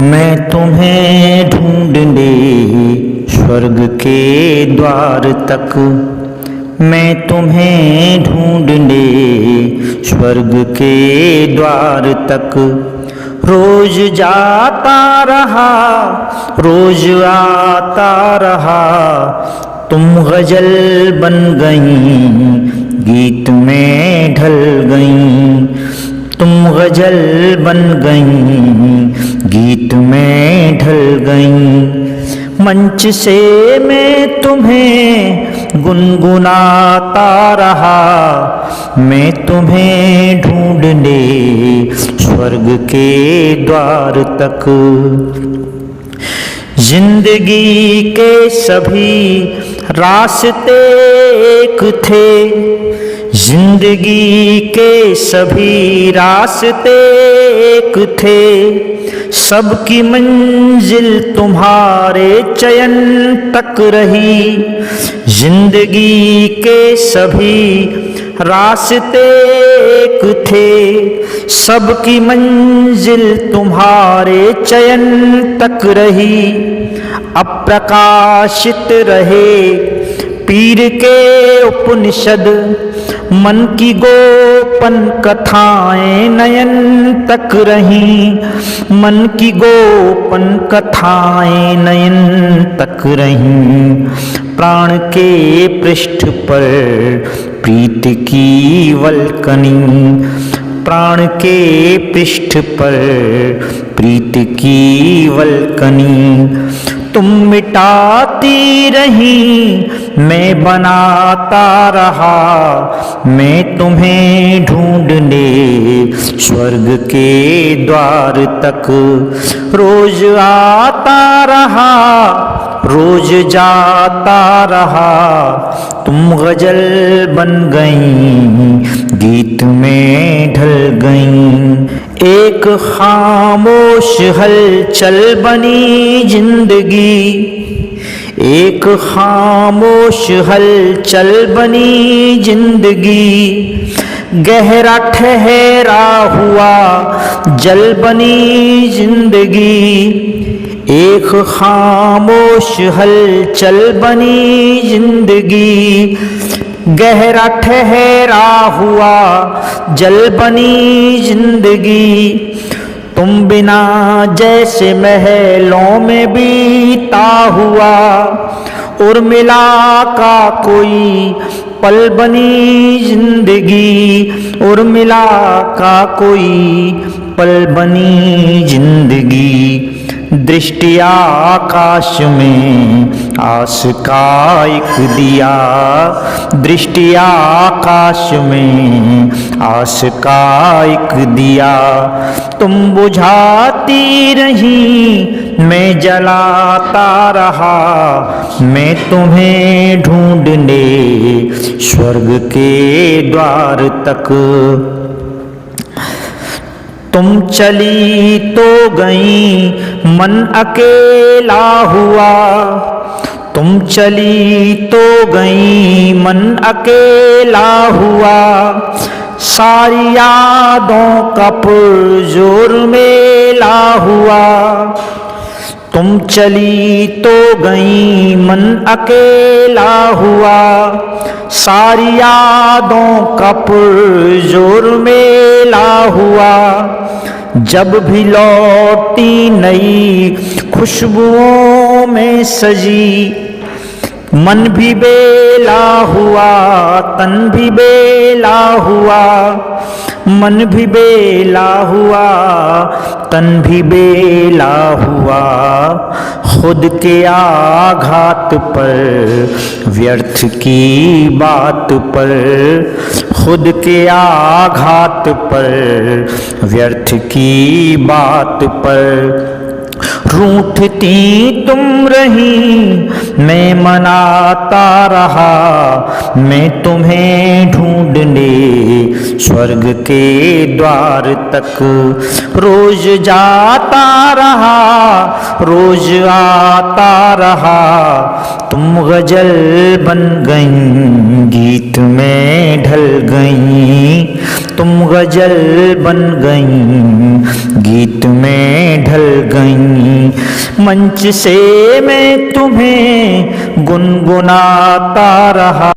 मैं तुम्हें ढूंढने स्वर्ग के द्वार तक, मैं तुम्हें ढूंढने स्वर्ग के द्वार तक रोज जाता रहा, रोज आता रहा। तुम गजल बन गई, गीत में ढल गई। तुम गजल बन गई, गीत में ढल गई। मंच से मैं तुम्हें गुनगुनाता रहा, मैं तुम्हें ढूंढने स्वर्ग के द्वार तक। जिंदगी के सभी रास्ते एक थे, जिंदगी के सभी रास्ते एक थे। सबकी मंजिल तुम्हारे चयन तक रही। जिंदगी के सभी रास्ते एक थे, सबकी मंजिल तुम्हारे चयन तक रही। अप्रकाशित रहे पीर के उपनिषद, मन की गोपन कथाएं नयन तक रहीं। मन की गोपन कथाएं नयन तक रहीं। प्राण के पृष्ठ पर प्रीत की वल्कनी, प्राण के पृष्ठ पर प्रीत की वल्कनी। तुम मिटाती रही, मैं बनाता रहा। मैं तुम्हें ढूंढने स्वर्ग के द्वार तक रोज आता रहा, रोज जाता रहा। तुम गजल बन गई, गीत में ढल गई। एक खामोश हलचल बनी जिंदगी, एक खामोश हलचल बनी जिंदगी। गहरा ठहरा हुआ जल बनी जिंदगी। एक खामोश हलचल बनी जिंदगी। गहरा ठहरा हुआ जल बनी जिंदगी। तुम बिना जैसे महलों में बीता हुआ उर्मिला का कोई पल बनी जिंदगी। उर्मिला का कोई पल बनी जिंदगी। दृष्टि आकाश में आस का एक दिया, दृष्टि आकाश में आस का एक दिया। तुम बुझाती रही, मैं जलाता रहा। मैं तुम्हें ढूंढने स्वर्ग के द्वार तक। तुम चली तो गई, मन अकेला हुआ। तुम चली तो गई, मन अकेला हुआ। सारी यादों का पुरजोर मेला हुआ। तुम चली तो गई, मन अकेला हुआ। सारी यादों का पुरजोर मेला हुआ। जब भी लौटी नई खुशबुओं में सजी, मन भी बेला हुआ, तन भी बेला हुआ। मन भी बेला हुआ, तन भी बेला हुआ। खुद के आघात पर, व्यर्थ की बात पर, खुद के आघात पर, व्यर्थ की बात पर। रूठती तुम रही, मैं मनाता रहा। मैं तुम्हें ढूंढने स्वर्ग के द्वार तक रोज जाता रहा, रोज आता रहा। तुम गजल बन गई, गीत में ढल गई। तुम गजल बन गई, गीत में ढल गई। मंच से मैं तुम्हें गुनगुनाता रहा,